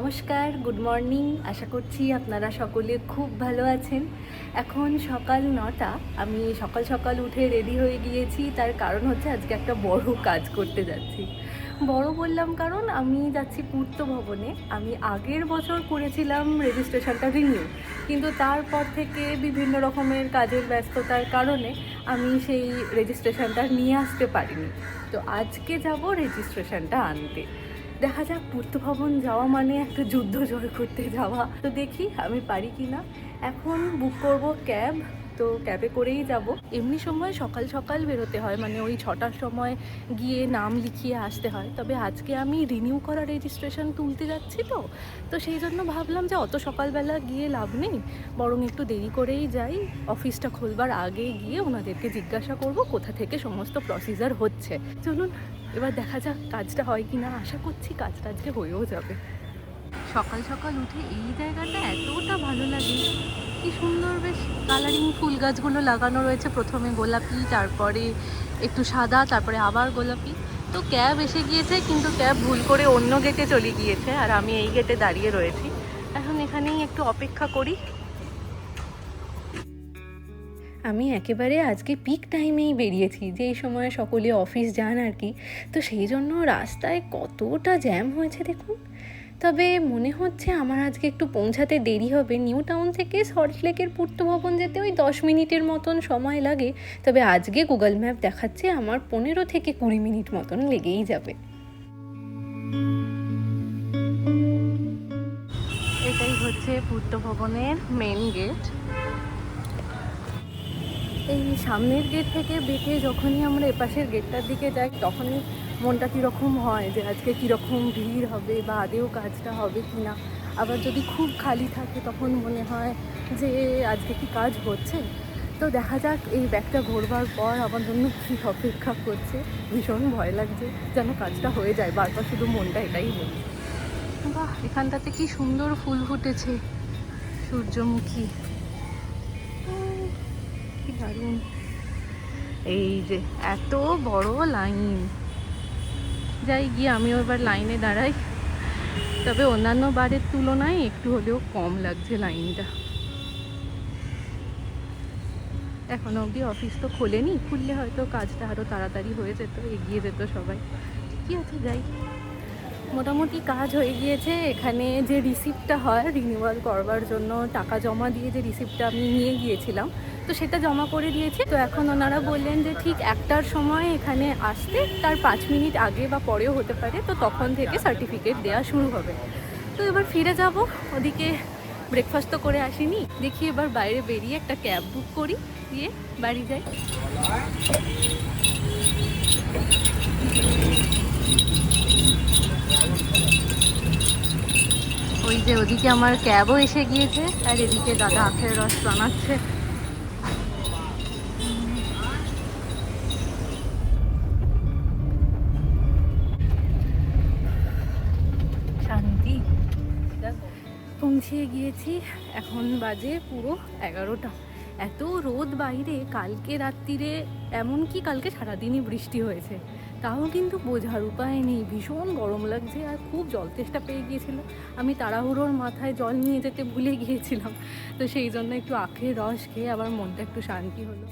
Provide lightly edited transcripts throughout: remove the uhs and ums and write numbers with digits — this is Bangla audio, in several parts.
নমস্কার, গুড মর্নিং। আশা করছি আপনারা সকলে খুব ভালো আছেন। এখন সকাল ৯টা। আমি সকাল সকাল উঠে রেডি হয়ে গিয়েছি। তার কারণ হচ্ছে আজকে একটা বড় কাজ করতে যাচ্ছি। বড় বললাম কারণ আমি যাচ্ছি পূর্ত ভবনে। আমি আগের বছর করেছিলাম রেজিস্ট্রেশনটা রিনিউ, কিন্তু তারপর থেকে বিভিন্ন রকমের কাজের ব্যস্ততার কারণে আমি সেই রেজিস্ট্রেশনটা নিয়ে আসতে পারিনি। তো আজকে যাব রেজিস্ট্রেশনটা আনতে। দেখা যাক, পূর্ত ভবন যাওয়া মানে একটা যুদ্ধ জয় করতে যাওয়া। তো দেখি আমি পারি কি না। এখন বুক করব ক্যাব। তো ক্যাবে করেই যাব। এমনি সময় সকাল সকাল বেরোতে হয়, মানে ওই 6টার সময় গিয়ে নাম লিখিয়ে আসতে হয়। তবে আজকে আমি রিনিউ করা রেজিস্ট্রেশন তুলতে যাচ্ছি, তো সেই জন্য ভাবলাম যে অত সকালবেলা গিয়ে লাভ নেই, বরং একটু দেরি করেই যাই। অফিসটা খোলবার আগে গিয়ে ওনাদেরকে জিজ্ঞাসা করব কোথা থেকে সমস্ত প্রসিজার হচ্ছে। চলুন এবার দেখা যাক কাজটা হয় কি না। আশা করছি কাজটা আজকে হয়েও যাবে। সকাল সকাল উঠে এই জায়গাটা এতটা ভালো লাগে, কি সুন্দর, বেশ কালারিং ফুল গাছগুলো লাগানো রয়েছে। প্রথমে গোলাপি, তারপরে একটু সাদা, তারপরে আবার গোলাপি। তো ক্যাব এসে গিয়েছে, কিন্তু ক্যাব ভুল করে অন্য গেটে চলে গিয়েছে, আর আমি এই গেটে দাঁড়িয়ে রয়েছি। এখন এখানেই একটু অপেক্ষা করি। আমি একেবারে আজকে পিক টাইমেই বেরিয়েছি, যে এই সময় সকলে অফিস যান আর কি। তো সেই জন্য রাস্তায় কতটা জ্যাম হয়েছে দেখুন। তবে মনে হচ্ছে আমার আজকে একটু পৌঁছাতে দেরি হবে। নিউ টাউন থেকে সল্টলেকের পূর্ত ভবন যেতে ওই 10 মিনিটের মতন সময় লাগে। তবে আজকে গুগল ম্যাপ দেখাচ্ছে আমার 15 থেকে 20 মিনিট মতন লেগেই যাবে। এটাই হচ্ছে পূর্ত ভবনের মেন গেট। এই সামনের গেট থেকে বেঁকে যখনই আমরা এপাশের গেটটার দিকে যাই, তখনই মনটা কীরকম হয় যে আজকে কীরকম ভিড় হবে বা আদেও কাজটা হবে কি না। আবার যদি খুব খালি থাকে তখন মনে হয় যে আজকে কি কাজ হচ্ছে। তো দেখা যাক এই ব্যাগটা ঘোরবার পর আমার জন্য কী অপেক্ষা করছে। ভীষণ ভয় লাগছে যেন কাজটা হয়ে যায়, বারবার শুধু মনটা এটাই বলছে। বাহ, এখানটাতে কি সুন্দর ফুল ফুটেছে, সূর্যমুখী, কি দারুণ। এই যে এত বড় লাইন, যাই গিয়ে আমিও এবার লাইনে দাঁড়াই। তবে অন্যান্য বারের তুলনায় একটু হলেও কম লাগছে লাইনটা। এখন অবধি অফিস তো খোলেনি, খুললে হয়তো কাজটা আরও তাড়াতাড়ি হয়ে যেত, এগিয়ে যেত সবাই। ঠিকই আছে, যাই। মোটামুটি কাজ হয়ে গিয়েছে। এখানে যে রিসিপ্টটা হয় রিনিউয়াল করবার জন্য টাকা জমা দিয়ে, যে রিসিপ্টটা আমি নিয়ে গিয়েছিলাম, তো সেটা জমা করে দিয়েছি। তো এখন ওনারা বললেন যে ঠিক 1টার সময় এখানে আসতে, তার 5 মিনিট আগে বা পরেও হতে পারে, তো তখন থেকে সার্টিফিকেট দেওয়া শুরু হবে। তো এবার ফিরে যাব। ওদিকে ব্রেকফাস্ট তো করে আসিনি, দেখি এবার বাইরে বেরিয়ে একটা ক্যাব বুক করি, দিয়ে বাড়ি যাই। ওই যে ওদিকে আমার ক্যাবও এসে গিয়েছে, আর এদিকে দাদা আখের রস বানাচ্ছে। শান্তি। পৌঁছে গিয়েছি। এখন বাজে পুরো 11টা। এত রোদ বাইরে, কালকে রাত্রিরে, এমনকি কালকে সারাদিনই বৃষ্টি হয়েছে, তাও কিন্তু বোঝার উপায় নেই, ভীষণ গরম লাগছে। আর খুব জল তেষ্টা পেয়ে গিয়েছিল। আমি তাড়াহুড়োর মাথায় জল নিয়ে যেতে ভুলে গিয়েছিলাম, তো সেই জন্য একটু আখের রস খেয়ে আবার মনটা একটু শান্তি হলো।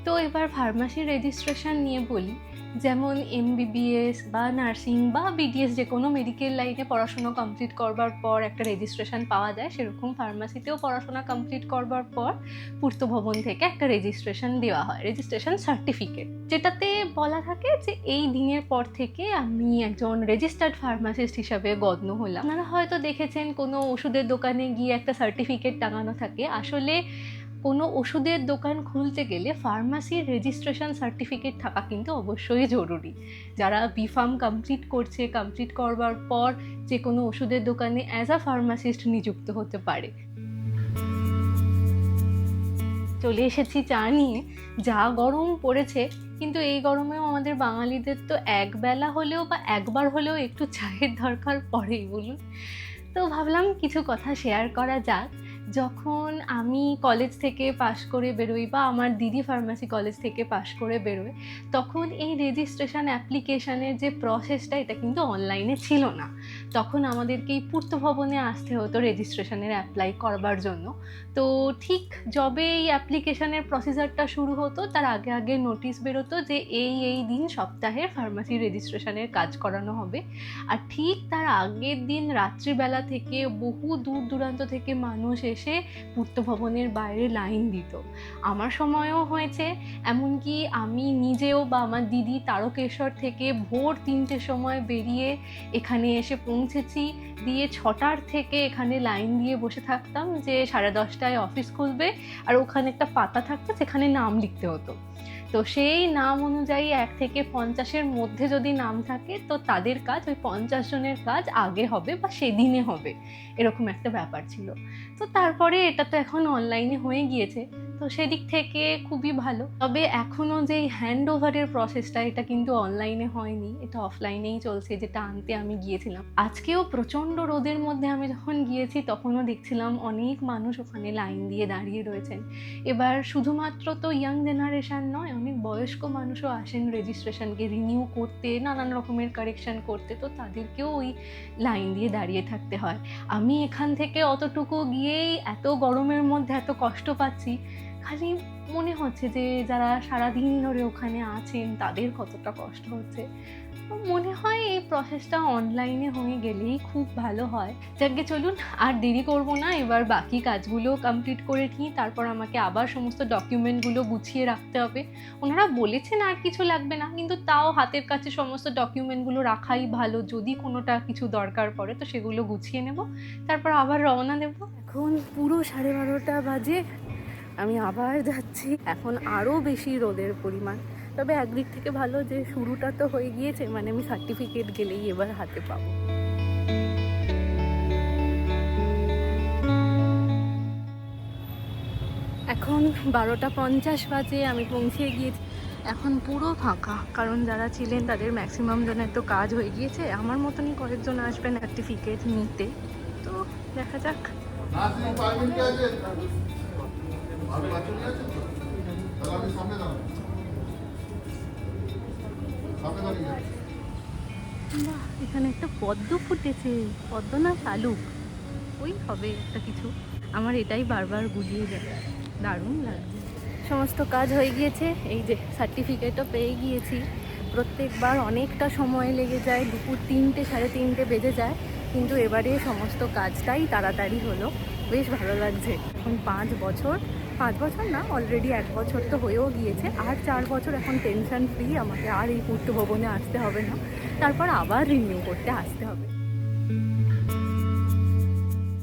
তো এবার ফার্মাসি রেজিস্ট্রেশন নিয়ে বলি। যেমন এমবিবিএস বা নার্সিং বা বিডিএস, যে কোনো মেডিকেল লাইনে পড়াশোনা কমপ্লিট করবার পর একটা রেজিস্ট্রেশন পাওয়া যায়, সেরকম ফার্মাসিতেও পড়াশোনা কমপ্লিট করবার পর পূর্ত ভবন থেকে একটা রেজিস্ট্রেশন দেওয়া হয়, রেজিস্ট্রেশন সার্টিফিকেট, যেটাতে বলা থাকে যে এই দিনের পর থেকে আমি একজন রেজিস্টার্ড ফার্মাসিস্ট হিসাবে গণ্য হলাম। আপনারা হয়তো দেখেছেন কোনো ওষুধের দোকানে গিয়ে একটা সার্টিফিকেট টাঙানো থাকে। আসলে কোনো ওষুধের দোকান খুলতে গেলে ফার্মাসির রেজিস্ট্রেশন সার্টিফিকেট থাকা কিন্তু অবশ্যই জরুরি। যারা বিফার্ম কমপ্লিট করছে, কমপ্লিট করবার পর যে কোনো ওষুধের দোকানে অ্যাজ আ ফার্মাসিস্ট নিযুক্ত হতে পারে। চলে এসেছি চা নিয়ে। যা গরম পড়েছে, কিন্তু এই গরমেও আমাদের বাঙালিদের তো একবেলা হলেও বা একবার হলেও একটু চায়ের দরকার পড়েই, বলুন। তো ভাবলাম কিছু কথা শেয়ার করা যাক। যখন আমি কলেজ থেকে পাশ করে বেরোই, বা আমার দিদি ফার্মাসি কলেজ থেকে পাশ করে বেরোয়, তখন এই রেজিস্ট্রেশন অ্যাপ্লিকেশানের যে প্রসেসটা, এটা কিন্তু অনলাইনে ছিল না। তখন আমাদেরকে এই পূর্ত ভবনে আসতে হতো রেজিস্ট্রেশনের অ্যাপ্লাই করবার জন্য। তো ঠিক যবে এই অ্যাপ্লিকেশনের প্রসিজারটা শুরু হতো তার আগে আগে নোটিশ বেরোতো যে এই দিন সপ্তাহে ফার্মাসি রেজিস্ট্রেশনের কাজ করানো হবে। আর ঠিক তার আগের দিন রাত্রিবেলা থেকে বহু দূর দূরান্ত থেকে মানুষ এসে পূর্ত ভবনের বাইরে লাইন দিত। আমার সময়ও হয়েছে, এমনকি আমি নিজেও বা আমার দিদি তারকেশ্বর থেকে ভোর 3টের সময় বেরিয়ে এখানে এসে পৌঁছেছি। দিয়ে 6টার থেকে এখানে লাইন দিয়ে বসে থাকতাম যে 10:30টায় অফিস খুলবে, আর ওখানে একটা পাতা থাকতো সেখানে নাম লিখতে হতো। তো সেই নাম অনুযায়ী 1 থেকে 50-এর মধ্যে যদি নাম থাকে তো তাদের কাজ ওই 50 জনের কাজ আগে হবে বা সেদিনে হবে, এরকম একটা ব্যাপার ছিল। তো তারপরে এটা তো এখন অনলাইনে হয়ে গিয়েছে, তো সেদিক থেকে খুবই ভালো। তবে এখনও যে হ্যান্ড ওভারের প্রসেসটা এটা কিন্তু অনলাইনে হয়নি, এটা অফলাইনেই চলছে, যেটা আনতে আমি গিয়েছিলাম। আজকেও প্রচণ্ড রোদের মধ্যে আমি যখন গিয়েছি তখনও দেখছিলাম অনেক মানুষ ওখানে লাইন দিয়ে দাঁড়িয়ে রয়েছেন। এবার শুধুমাত্র তো ইয়াং জেনারেশান নয়, অনেক বয়স্ক মানুষও আসেন রেজিস্ট্রেশনকে রিনিউ করতে, নানান রকমের কারেকশান করতে, তো তাদেরকেও ওই লাইন দিয়ে দাঁড়িয়ে থাকতে হয়। আমি এখান থেকে অতটুকু গিয়েই এত গরমের মধ্যে এত কষ্ট পাচ্ছি, খালি মনে হচ্ছে যে যারা সারাদিন ধরে ওখানে আছেন তাদের কতটা কষ্ট হচ্ছে। মনে হয় এই প্রসেসটা অনলাইনে হয়ে গেলেই খুব ভালো হয়। যাকে চলুন আর দেরি করব না, এবার বাকি কাজগুলো কমপ্লিট করে নিই, তারপর আমাকে আবার সমস্ত ডকুমেন্টগুলো গুছিয়ে রাখতে হবে। ওনারা বলেছেন আর কিছু লাগবে না, কিন্তু তাও হাতের কাছে সমস্ত ডকুমেন্টগুলো রাখাই ভালো, যদি কোনোটা কিছু দরকার পড়ে তো সেগুলো গুছিয়ে নেব, তারপর আবার রওনা দেব। এখন পুরো 12:30 বাজে, আমি আবার যাচ্ছি। এখন আরও বেশি রোদের পরিমাণ, তবে একদিক থেকে ভালো যে শুরুটা তো হয়ে গিয়েছে, মানে আমি সার্টিফিকেট গেলেই এবার হাতে পাবো। এখন 12:50 বাজে, আমি পৌঁছে গিয়েছি। এখন পুরো ফাঁকা, কারণ যারা ছিলেন তাদের ম্যাক্সিমাম জনের তো কাজ হয়ে গিয়েছে, আমার মতনই কয়েকজন আসবেন সার্টিফিকেট নিতে। তো দেখা যাক। বাহ, এখানে একটা পদ্ম ফুটেছে, পদ্ম না শালুক, ওই হবে একটা কিছু। আমার এটাই বারবার গুলিয়ে যায়, দারুণ লাগছে। সমস্ত কাজ হয়ে গিয়েছে, এই যে সার্টিফিকেটও পেয়ে গিয়েছি। প্রত্যেকবার অনেকটা সময় লেগে যায়, দুপুর 3টে 3:30 বেজে যায়, কিন্তু এবারে সমস্ত কাজটাই তাড়াতাড়ি হলো, বেশ ভালো লাগছে। এখন 5 বছর না, অলরেডি 1 বছর তো হয়েও গিয়েছে, আর 4 বছর এখন টেনশন ফ্রি, আমাকে আর এই পূর্ত ভবনে আসতে হবে না, তারপর আবার রিনিউ করতে আসতে হবে।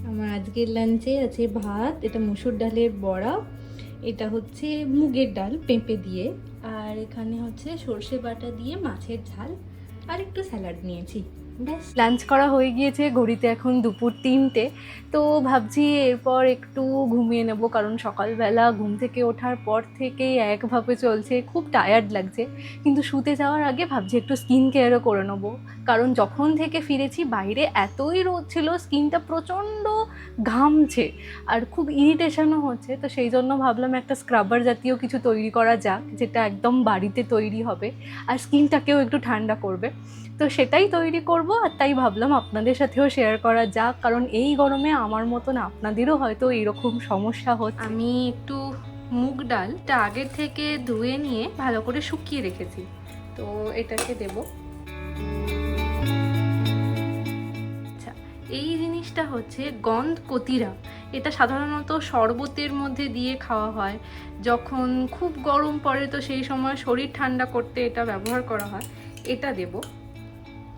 আমার আজকের লাঞ্চে আছে ভাত, এটা মসুর ডালের বড়া, এটা হচ্ছে মুগের ডাল পেঁপে দিয়ে, আর এখানে হচ্ছে সর্ষে বাটা দিয়ে মাছের ঝাল, আর একটু স্যালাড নিয়েছি। ব্যাস, লাঞ্চ করা হয়ে গিয়েছে, ঘড়িতে এখন দুপুর 3টে। তো ভাবছি এরপর একটু ঘুমিয়ে নেব, কারণ সকালবেলা ঘুম থেকে ওঠার পর থেকেই একভাবে চলছে, খুব টায়ার্ড লাগছে। কিন্তু শুতে যাওয়ার আগে ভাবছি একটু স্কিন কেয়ারও করে নেবো, কারণ যখন থেকে ফিরেছি বাইরে এতই রোদ ছিল, স্কিনটা প্রচণ্ড ঘামছে আর খুব ইরিটেশনও হচ্ছে। তো সেই জন্য ভাবলাম একটা স্ক্রাবার জাতীয় কিছু তৈরি করা যাক, যেটা একদম বাড়িতে তৈরি হবে আর স্কিনটাকেও একটু ঠান্ডা করবে। তো সেটাই তৈরি করব, আর তাই ভাবলাম আপনাদের সাথেও শেয়ার করা যাক, কারণ এই গরমে আমার মতন আপনাদেরও হয়তো এইরকম সমস্যা হচ্ছে। আমি একটু মুগ ডালটা আগের থেকে ধুয়ে নিয়ে ভালো করে শুকিয়ে রেখেছি, তো এটাকে দেব। আচ্ছা, এই জিনিসটা হচ্ছে গন্ধ কতিরা, এটা সাধারণত শরবতের মধ্যে দিয়ে খাওয়া হয়, যখন খুব গরম পড়ে তো সেই সময় শরীর ঠান্ডা করতে এটা ব্যবহার করা হয়। এটা দেব,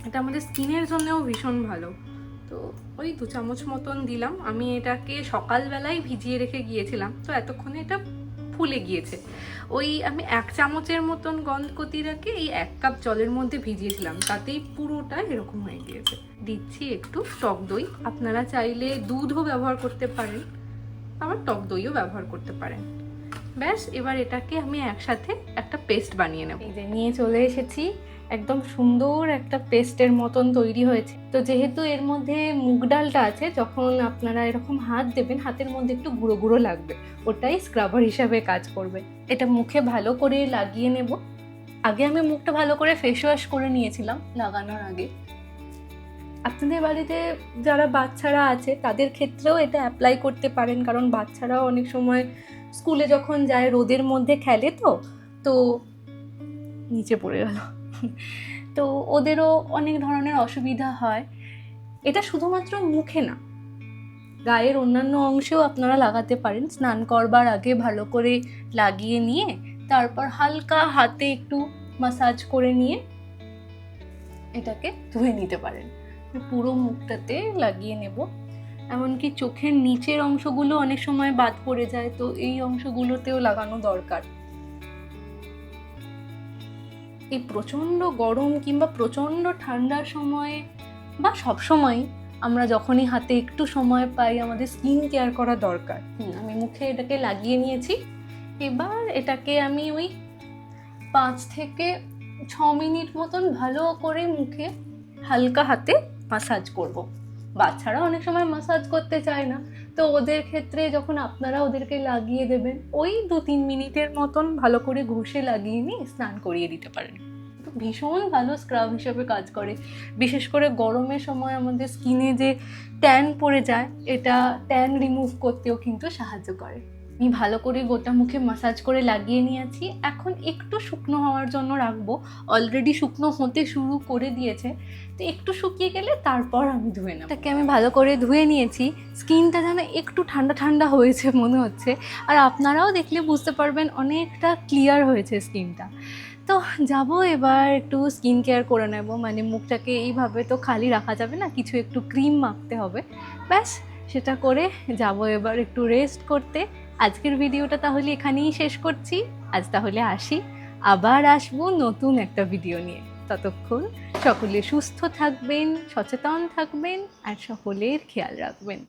এটা আমাদের স্কিনের জন্যও ভীষণ ভালো। তো ওই 2 চামচ মতন দিলাম। আমি এটাকে সকালবেলায় ভিজিয়ে রেখে গিয়েছিলাম, তো এতক্ষণে এটা ফুলে গিয়েছে। ওই আমি 1 চামচের মতন গন্ধকতিরাকে এই 1 কাপ জলের মধ্যে ভিজিয়েছিলাম, তাতেই পুরোটা এরকম হয়ে গিয়েছে। দিচ্ছি একটু টক দই, আপনারা চাইলে দুধও ব্যবহার করতে পারেন, আবার টক দইও ব্যবহার করতে পারেন। ব্যাস, এবার এটাকে আমি একসাথে একটা পেস্ট বানিয়ে নেব। এই যে নিয়ে চলে এসেছি, একদম সুন্দর একটা পেস্টের মতন তৈরি হয়েছে। তো যেহেতু এর মধ্যে মুগ ডালটা আছে, যখন আপনারা এরকম হাত দেবেন হাতের মধ্যে একটু গুঁড়ো গুঁড়ো লাগবে, ওটাই স্ক্রাবার হিসাবে কাজ করবে। এটা মুখে ভালো করে লাগিয়ে নেব। আগে আমি মুখটা ভালো করে ফেস ওয়াশ করে নিয়েছিলাম লাগানোর আগে। আপনাদের বাড়িতে যারা বাচ্চারা আছে তাদের ক্ষেত্রেও এটা অ্যাপ্লাই করতে পারেন, কারণ বাচ্চারাও অনেক সময় স্কুলে যখন যায় রোদের মধ্যে খেলে, তো নিচে পড়ে গেল, তো ওদেরও অনেক ধরনের অসুবিধা হয়। এটা শুধুমাত্র মুখে না, গায়ের অন্যান্য অংশেও আপনারা লাগাতে পারেন। স্নান করবার আগে ভালো করে লাগিয়ে নিয়ে তারপর হালকা হাতে একটু মাসাজ করে নিয়ে এটাকে ধুয়ে নিতে পারেন। পুরো মুখটাতে লাগিয়ে নেব। এমনকি চোখের নিচের অংশগুলো অনেক সময় বাদ পড়ে যায়, তো এই অংশগুলোতেও লাগানো দরকার। এই প্রচণ্ড গরম কিংবা প্রচণ্ড ঠান্ডার সময়ে বা সব সময় আমরা যখনই হাতে একটু সময় পাই আমাদের স্কিন কেয়ার করা দরকার। আমি মুখে এটাকে লাগিয়ে নিয়েছি। এবার এটাকে আমি ওই 5 থেকে 6 মিনিট মতন ভালো করে মুখে হালকা হাতে মাসাজ করব। বাচ্চারা অনেক সময় মাসাজ করতে চায় না, তো ওদের ক্ষেত্রে যখন আপনারা ওদেরকে লাগিয়ে দেবেন ওই 2-3 মিনিটের মতন ভালো করে ঘষে লাগিয়ে নিয়ে স্নান করিয়ে দিতে পারেন। ভীষণ ভালো স্ক্রাব হিসেবে কাজ করে। বিশেষ করে গরমের সময় আমাদের স্কিনে যে ট্যান পড়ে যায়, এটা ট্যান রিমুভ করতেও কিন্তু সাহায্য করে। আমি ভালো করে গোটা মুখে মাসাজ করে লাগিয়ে নিয়েছি। এখন একটু শুকনো হওয়ার জন্য রাখবো। অলরেডি শুকনো হতে শুরু করে দিয়েছে, তো একটু শুকিয়ে গেলে তারপর আমি ধুয়ে নেব। এটাকে আমি ভালো করে ধুয়ে নিয়েছি। স্কিনটা যেন একটু ঠান্ডা ঠান্ডা হয়েছে মনে হচ্ছে, আর আপনারাও দেখলে বুঝতে পারবেন অনেকটা ক্লিয়ার হয়েছে স্কিনটা। তো যাব এবার একটু স্কিন কেয়ার করে নেব, মানে মুখটাকে এইভাবে তো খালি রাখা যাবে না, কিছু একটু ক্রিম মাখতে হবে। ব্যাস সেটা করে যাব এবার একটু রেস্ট করতে। আজকের ভিডিওটা তাহলে এখানেই শেষ করছি। আজ তাহলে আসি, আবার আসবো নতুন একটা ভিডিও নিয়ে। ততক্ষণ সকলে সুস্থ থাকবেন, সচেতন থাকবেন আর সকলের খেয়াল রাখবেন।